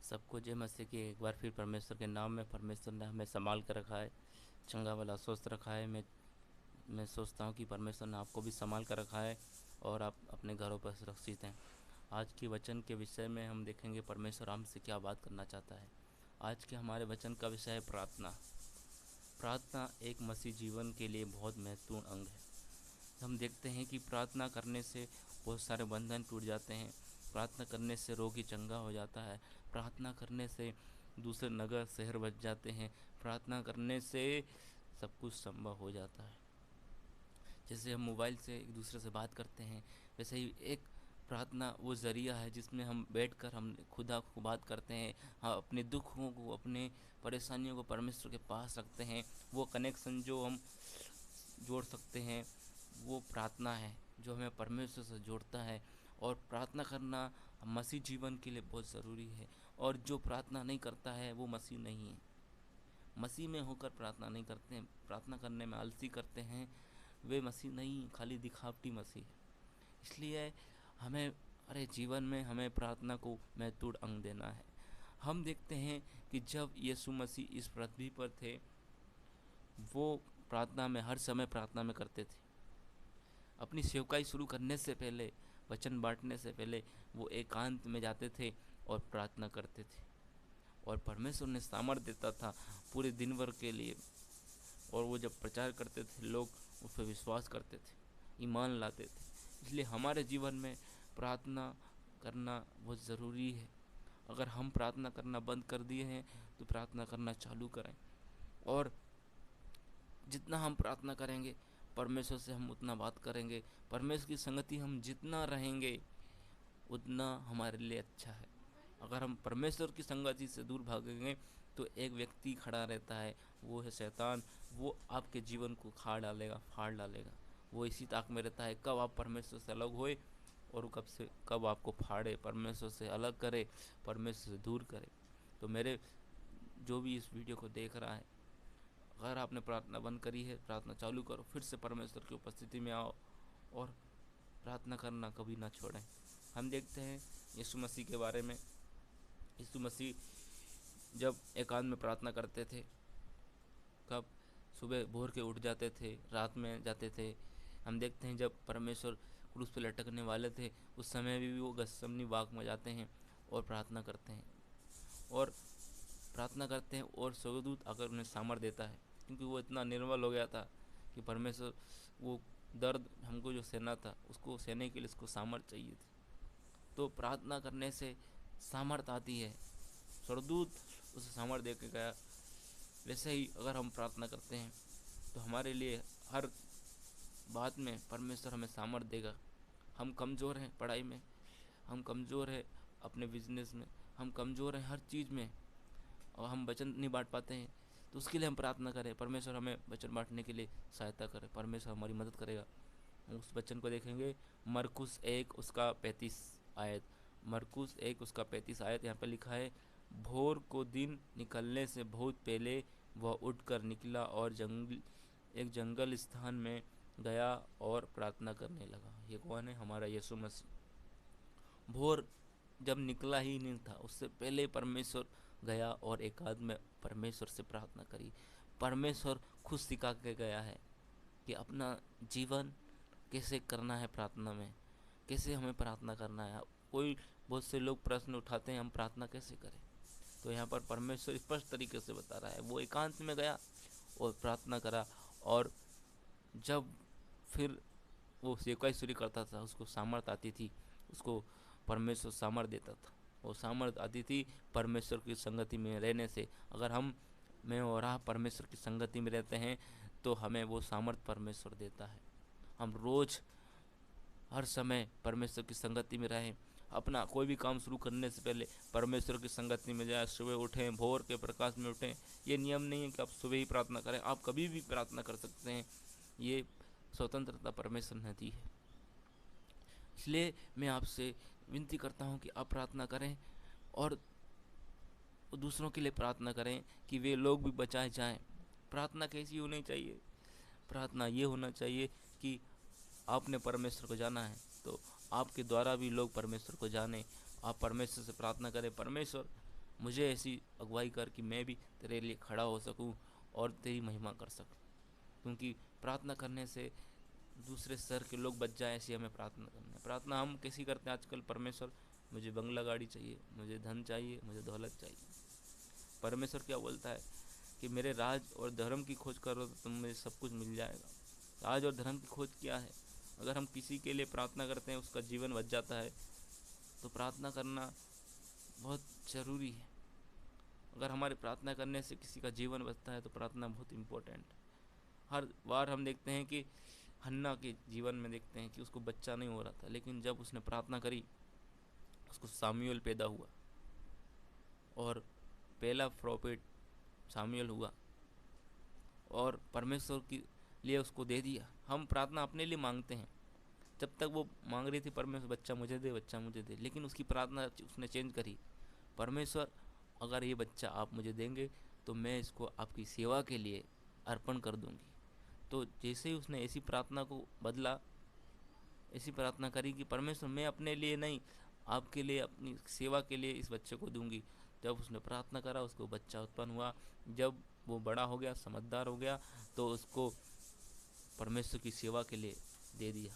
सबको जय मसीह की। एक बार फिर परमेश्वर के नाम में परमेश्वर ने हमें संभाल कर रखा है, चंगा वाला स्वस्थ रखा है। मैं सोचता हूँ कि परमेश्वर ने आपको भी संभाल कर रखा है और आप अपने घरों पर सुरक्षित हैं। आज के वचन के विषय में हम देखेंगे परमेश्वर हमसे क्या बात करना चाहता है। आज के हमारे वचन का विषय है प्रार्थना। प्रार्थना एक मसीह जीवन के लिए बहुत महत्वपूर्ण अंग है। हम देखते हैं कि प्रार्थना करने से बहुत सारे बंधन टूट जाते हैं। प्रार्थना करने से रोगी चंगा हो जाता है। प्रार्थना करने से दूसरे नगर शहर बच जाते हैं। प्रार्थना करने से सब कुछ संभव हो जाता है। जैसे हम मोबाइल से एक दूसरे से बात करते हैं, वैसे ही एक प्रार्थना वो ज़रिया है जिसमें हम बैठकर हम खुदा को बात करते हैं। हाँ, अपने दुखों को, अपने परेशानियों को परमेश्वर के पास रखते हैं। वो कनेक्शन जो हम जोड़ सकते हैं वो प्रार्थना है, जो हमें परमेश्वर से जोड़ता है। और प्रार्थना करना मसीह जीवन के लिए बहुत ज़रूरी है। और जो प्रार्थना नहीं करता है वो मसीह नहीं है। मसीह में होकर प्रार्थना नहीं करते हैं, प्रार्थना करने में आलसी करते हैं, वे मसीह नहीं, खाली दिखावटी मसीह है। इसलिए हमें अरे जीवन में हमें प्रार्थना को महत्वपूर्ण अंग देना है। हम देखते हैं कि जब यीशु मसीह इस पृथ्वी पर थे, वो प्रार्थना में हर समय प्रार्थना में करते थे। अपनी सेवकाई शुरू करने से पहले, वचन बांटने से पहले वो एकांत में जाते थे और प्रार्थना करते थे। और परमेश्वर ने सामर्थ्य देता था पूरे दिन भर के लिए। और वो जब प्रचार करते थे, लोग उस पर विश्वास करते थे, ईमान लाते थे। इसलिए हमारे जीवन में प्रार्थना करना बहुत ज़रूरी है। अगर हम प्रार्थना करना बंद कर दिए हैं तो प्रार्थना करना चालू करें। और जितना हम प्रार्थना करेंगे, परमेश्वर से हम उतना बात करेंगे, परमेश्वर की संगति हम जितना रहेंगे उतना हमारे लिए अच्छा है। अगर हम परमेश्वर की संगति से दूर भागेंगे तो एक व्यक्ति खड़ा रहता है, वो है शैतान। वो आपके जीवन को खा डालेगा, फाड़ डालेगा। वो इसी ताक में रहता है कब आप परमेश्वर से अलग होए और कब आपको फाड़े, परमेश्वर से अलग करे, परमेश्वर से दूर करे। तो मेरे जो भी इस वीडियो को देख रहा है, अगर आपने प्रार्थना बंद करी है, प्रार्थना चालू करो, फिर से परमेश्वर की उपस्थिति में आओ और प्रार्थना करना कभी ना छोड़ें। हम देखते हैं यीशु मसीह के बारे में। यीशु मसीह जब एकांत में प्रार्थना करते थे, कब सुबह भोर के उठ जाते थे, रात में जाते थे। हम देखते हैं जब परमेश्वर क्रूस पर लटकने वाले थे, उस समय भी वो गत्समनी बाग में जाते हैं और प्रार्थना करते हैं। और प्रार्थना करते हैं और स्वर्गदूत आकर उन्हें सामर्थ देता है, क्योंकि वो इतना निर्बल हो गया था कि परमेश्वर वो दर्द हमको जो सहना था, उसको सहने के लिए उसको सामर्थ चाहिए थी। तो प्रार्थना करने से सामर्थ आती है, स्वर्गदूत उसे सामर्थ दे के गया। वैसे ही अगर हम प्रार्थना करते हैं तो हमारे लिए हर बात में परमेश्वर हमें सामर्थ देगा। हम कमज़ोर हैं पढ़ाई में, हम कमज़ोर हैं अपने बिजनेस में, हम कमज़ोर हैं हर चीज़ में, और हम वचन नहीं बांट पाते हैं, तो उसके लिए हम प्रार्थना करें, परमेश्वर हमें वचन बांटने के लिए सहायता करे, परमेश्वर हमारी मदद करेगा। हम उस वचन को देखेंगे, मरकुस 1 उसका 35 आयत। मरकुस 1 उसका 35 आयत यहाँ पे लिखा है, भोर को दिन निकलने से बहुत पहले वह उठकर निकला और एक जंगल स्थान में गया और प्रार्थना करने लगा। ये कौन है? हमारा यीशु मसीह। भोर जब निकला ही नहीं था, उससे पहले परमेश्वर गया और एकांत में परमेश्वर से प्रार्थना करी। परमेश्वर खुद सिखा के गया है कि अपना जीवन कैसे करना है, प्रार्थना में कैसे हमें प्रार्थना करना है। कोई बहुत से लोग प्रश्न उठाते हैं, हम प्रार्थना कैसे करें? तो यहाँ पर परमेश्वर स्पष्ट तरीके से बता रहा है। वो एकांत में गया और प्रार्थना करा, और जब फिर वो सेवकाई शुरू करता था, उसको सामर्थ आती थी, उसको परमेश्वर सामर्थ देता था। वो सामर्थ आती थी परमेश्वर की संगति में रहने से। अगर हम मैं और आप परमेश्वर की संगति में रहते हैं तो हमें वो सामर्थ परमेश्वर देता है। हम रोज़ हर समय परमेश्वर की संगति में रहें। अपना कोई भी काम शुरू करने से पहले परमेश्वर की संगति में जाए। सुबह उठें, भोर के प्रकाश में उठें। ये नियम नहीं है कि आप सुबह ही प्रार्थना करें, आप कभी भी प्रार्थना कर सकते हैं। ये स्वतंत्रता परमेश्वर ने दी है। इसलिए मैं आपसे विनती करता हूँ कि आप प्रार्थना करें और दूसरों के लिए प्रार्थना करें कि वे लोग भी बचाए जाएं। प्रार्थना कैसी होनी चाहिए? प्रार्थना ये होना चाहिए कि आपने परमेश्वर को जाना है तो आपके द्वारा भी लोग परमेश्वर को जाने। आप परमेश्वर से प्रार्थना करें, परमेश्वर मुझे ऐसी अगुवाई कर कि मैं भी तेरे लिए खड़ा हो सकूं और तेरी महिमा कर सकूं। क्योंकि प्रार्थना करने से दूसरे स्तर के लोग बच जाए, ऐसी हमें प्रार्थना करनी है। प्रार्थना हम कैसी करते हैं आजकल? परमेश्वर मुझे बंगला गाड़ी चाहिए, मुझे धन चाहिए, मुझे दौलत चाहिए। परमेश्वर क्या बोलता है कि मेरे राज और धर्म की खोज करो तो तुम्हें सब कुछ मिल जाएगा। राज और धर्म की खोज क्या है? अगर हम किसी के लिए प्रार्थना करते हैं उसका जीवन बच जाता है तो प्रार्थना करना बहुत ज़रूरी है। अगर हमारी प्रार्थना करने से किसी का जीवन बचता है तो प्रार्थना बहुत इम्पोर्टेंट है। हर बार हम देखते हैं कि हन्ना के जीवन में देखते हैं कि उसको बच्चा नहीं हो रहा था, लेकिन जब उसने प्रार्थना करी उसको सामुएल पैदा हुआ और पहला प्रॉफिट सामुएल हुआ और परमेश्वर के लिए उसको दे दिया। हम प्रार्थना अपने लिए मांगते हैं। जब तक वो मांग रही थी परमेश्वर बच्चा मुझे दे, बच्चा मुझे दे, लेकिन उसकी प्रार्थना उसने चेंज करी। परमेश्वर अगर ये बच्चा आप मुझे देंगे तो मैं इसको आपकी सेवा के लिए अर्पण कर दूंगी। तो जैसे ही उसने ऐसी प्रार्थना को बदला, ऐसी प्रार्थना करी कि परमेश्वर मैं अपने लिए नहीं, आपके लिए, अपनी सेवा के लिए इस बच्चे को दूंगी। जब उसने प्रार्थना करा उसको बच्चा उत्पन्न हुआ। जब वो बड़ा हो गया, समझदार हो गया, तो उसको परमेश्वर की सेवा के लिए दे दिया।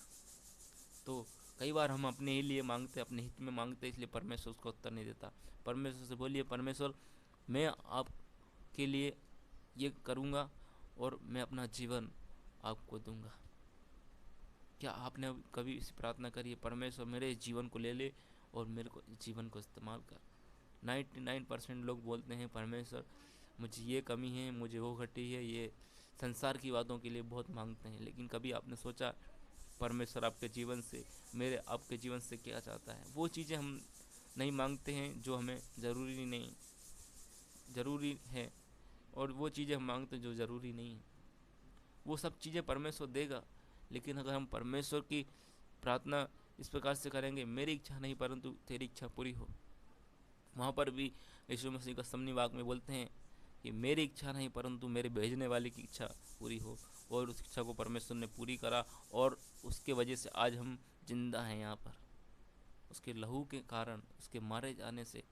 तो कई बार हम अपने ही लिए मांगते, अपने हित में मांगते, इसलिए परमेश्वर उसको उत्तर नहीं देता। परमेश्वर से बोलिए, परमेश्वर मैं आपके लिए ये करूँगा और मैं अपना जीवन आपको दूंगा। क्या आपने कभी इस प्रार्थना करी है, परमेश्वर मेरे जीवन को ले ले और मेरे को जीवन को इस्तेमाल कर? 99% लोग बोलते हैं परमेश्वर मुझे ये कमी है, मुझे वो घटी है, ये संसार की बातों के लिए बहुत मांगते हैं। लेकिन कभी आपने सोचा परमेश्वर आपके जीवन से, मेरे आपके जीवन से क्या चाहता है? वो चीज़ें हम नहीं मांगते हैं जो हमें ज़रूरी है, और वो चीज़ें हम मांगते हैं जो ज़रूरी नहीं है। वो सब चीज़ें परमेश्वर देगा, लेकिन अगर हम परमेश्वर की प्रार्थना इस प्रकार से करेंगे, मेरी इच्छा नहीं परंतु तेरी इच्छा पूरी हो, वहाँ पर भी यीशु मसीह का गethsemane बाग में बोलते हैं कि मेरी इच्छा नहीं परंतु मेरे भेजने वाले की इच्छा पूरी हो। और उस इच्छा को परमेश्वर ने पूरी करा और उसके वजह से आज हम जिंदा हैं यहाँ पर। उसके लहू के कारण, उसके मारे जाने से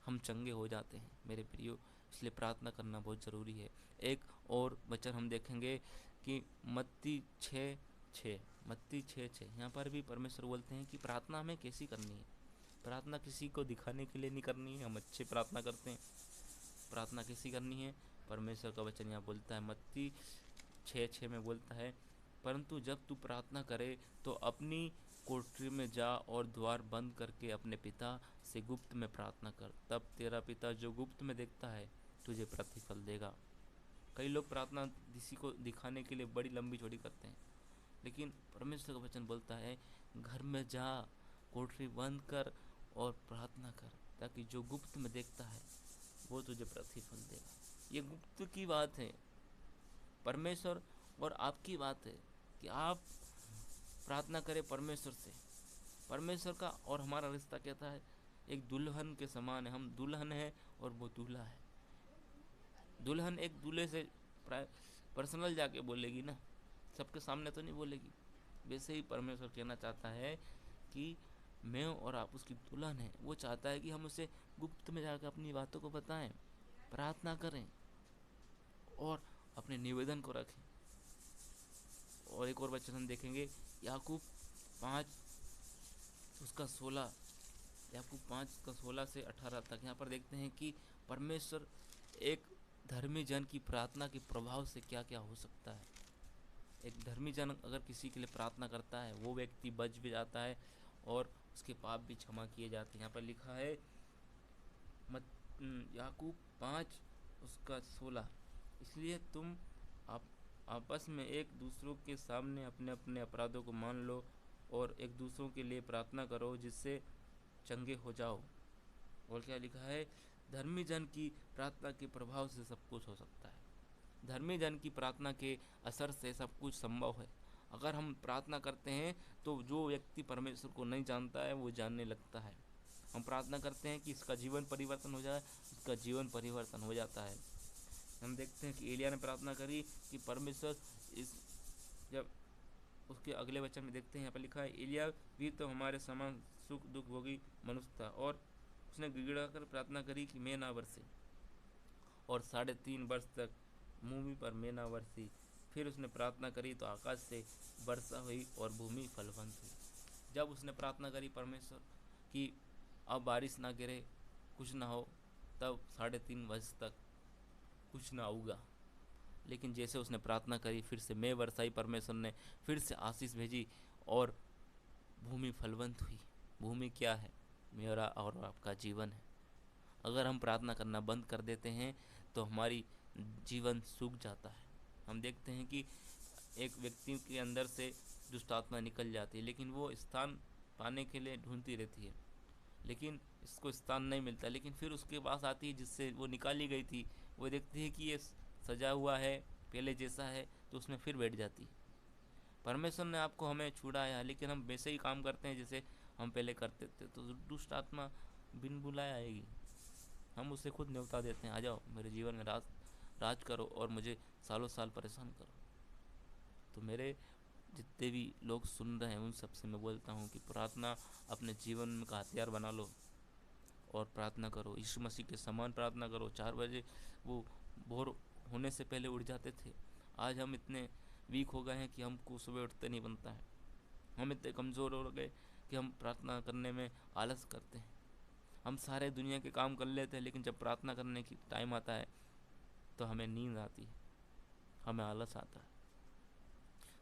हम चंगे हो जाते हैं मेरे प्रियो। इसलिए प्रार्थना करना बहुत ज़रूरी है। एक और वचन हम देखेंगे कि मत्ती 6:6, मत्ती 6:6, यहाँ पर भी परमेश्वर बोलते हैं कि प्रार्थना हमें कैसी करनी है। प्रार्थना किसी को दिखाने के लिए नहीं करनी है, हम अच्छे प्रार्थना करते हैं। प्रार्थना कैसी करनी है? परमेश्वर का वचन यहाँ बोलता है, मत्ती 6:6 में बोलता है, परंतु जब तू प्रार्थना करे तो अपनी कोठरी में जा और द्वार बंद करके अपने पिता से गुप्त में प्रार्थना कर, तब तेरा पिता जो गुप्त में देखता है तुझे प्रतिफल देगा। कई लोग प्रार्थना किसी को दिखाने के लिए बड़ी लंबी चौड़ी करते हैं, लेकिन परमेश्वर का वचन बोलता है घर में जा, कोठरी बंद कर और प्रार्थना कर, ताकि जो गुप्त में देखता है वो तुझे प्रतिफल देगा। ये गुप्त की बात है, परमेश्वर और आपकी बात है कि आप प्रार्थना करें परमेश्वर से। परमेश्वर का और हमारा रिश्ता कहता है एक दुल्हन के समान है। हम दुल्हन है और वो दूल्हा है। दुल्हन एक दूल्हे से पर्सनल जाके बोलेगी ना, सबके सामने तो नहीं बोलेगी। वैसे ही परमेश्वर कहना चाहता है कि मैं और आप उसकी दुल्हन है। वो चाहता है कि हम उसे गुप्त में जाकर अपनी बातों को बताएं, प्रार्थना करें और अपने निवेदन को रखें। और एक और वचन हम देखेंगे, याकूब 5 उसका 16, याकूब 5 का 16 से 18 तक। यहाँ पर देखते हैं कि परमेश्वर एक धर्मी जन की प्रार्थना के प्रभाव से क्या क्या हो सकता है। एक धर्मी जन अगर किसी के लिए प्रार्थना करता है, वो व्यक्ति बच भी जाता है और उसके पाप भी क्षमा किए जाते हैं। यहाँ पर लिखा है याकूब 5 उसका 16, इसलिए तुम आप आपस में एक दूसरों के सामने अपने अपने अपराधों को मान लो और एक दूसरों के लिए प्रार्थना करो जिससे चंगे हो जाओ। और क्या लिखा है, धर्मी जन की प्रार्थना के प्रभाव से सब कुछ हो सकता है। धर्मी जन की प्रार्थना के असर से सब कुछ संभव है। अगर हम प्रार्थना करते हैं तो जो व्यक्ति परमेश्वर को नहीं जानता है वो जानने लगता है। हम प्रार्थना करते हैं कि इसका जीवन परिवर्तन हो जाए, उसका जीवन परिवर्तन हो जाता है। हम देखते हैं कि एलिया ने प्रार्थना करी कि परमेश्वर इस, जब उसके अगले वचन में देखते हैं, यहाँ पर लिखा है, एलिया भी तो हमारे समान सुख दुख भोगी मनुष्य था और उसने गिड़गिड़ा कर प्रार्थना करी कि मैं ना बरसे, और 3.5 वर्ष तक भूमि पर मैं ना बरसी। फिर उसने प्रार्थना करी तो आकाश से वर्षा हुई और भूमि फलवंत हुई। जब उसने प्रार्थना करी परमेश्वर कि अब बारिश ना गिरे, कुछ ना हो, तब 3.5 वर्ष तक कुछ ना होगा। लेकिन जैसे उसने प्रार्थना करी, फिर से मैं बरसाई, परमेश्वर ने फिर से आशीष भेजी और भूमि फलवंत हुई। भूमि क्या है? मेरा और आपका जीवन है। अगर हम प्रार्थना करना बंद कर देते हैं तो हमारी जीवन सूख जाता है। हम देखते हैं कि एक व्यक्ति के अंदर से दुष्ट आत्मा निकल जाती है, लेकिन वो स्थान पाने के लिए ढूंढती रहती है, लेकिन इसको स्थान नहीं मिलता। लेकिन फिर उसके पास आती है जिससे वो निकाली गई थी, वो देखती है कि ये सजा हुआ है, पहले जैसा है, तो उसमें फिर बैठ जाती है। परमेश्वर ने आपको हमें छुड़ाया, लेकिन हम वैसे ही काम करते हैं जैसे हम पहले करते थे, तो दुष्ट आत्मा बिन बुलाए आएगी। हम उसे खुद न्योता देते हैं, आ जाओ मेरे जीवन में राज करो और मुझे सालों साल परेशान करो। तो मेरे जितने भी लोग सुन रहे हैं उन सबसे मैं बोलता हूँ कि प्रार्थना अपने जीवन में का हथियार बना लो और प्रार्थना करो। यीशु मसीह के समान प्रार्थना करो। 4 बजे वो भोर होने से पहले उठ जाते थे। आज हम इतने वीक हो गए हैं कि हमको सुबह उठते नहीं बनता है। हम इतने कमज़ोर हो गए कि हम प्रार्थना करने में आलस करते हैं। हम सारे दुनिया के काम कर लेते हैं, लेकिन जब प्रार्थना करने की टाइम आता है तो हमें नींद आती है, हमें आलस आता है।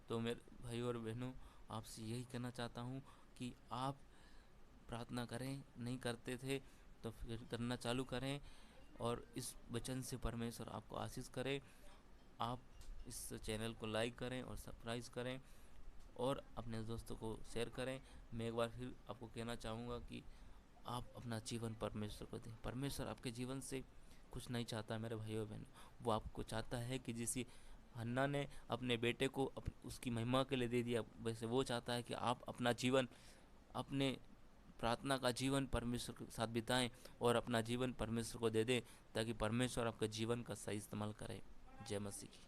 तो मेरे भाइयों और बहनों, आपसे यही कहना चाहता हूँ कि आप प्रार्थना करें। नहीं करते थे तो फिर करना चालू करें, और इस वचन से परमेश्वर आपको आशीष करे। आप इस चैनल को लाइक करें और सब्सक्राइब करें और अपने दोस्तों को शेयर करें। मैं एक बार फिर आपको कहना चाहूँगा कि आप अपना जीवन परमेश्वर को दें। परमेश्वर आपके जीवन से कुछ नहीं चाहता मेरे भाइयों बहनों। वो आपको चाहता है कि जैसे हन्ना ने अपने बेटे को उसकी महिमा के लिए दे दिया, वैसे वो चाहता है कि आप अपना जीवन, अपने प्रार्थना का जीवन परमेश्वर के साथ बिताएं और अपना जीवन परमेश्वर को दे दें, ताकि परमेश्वर आपके जीवन का सही इस्तेमाल करे। जय मसीह की।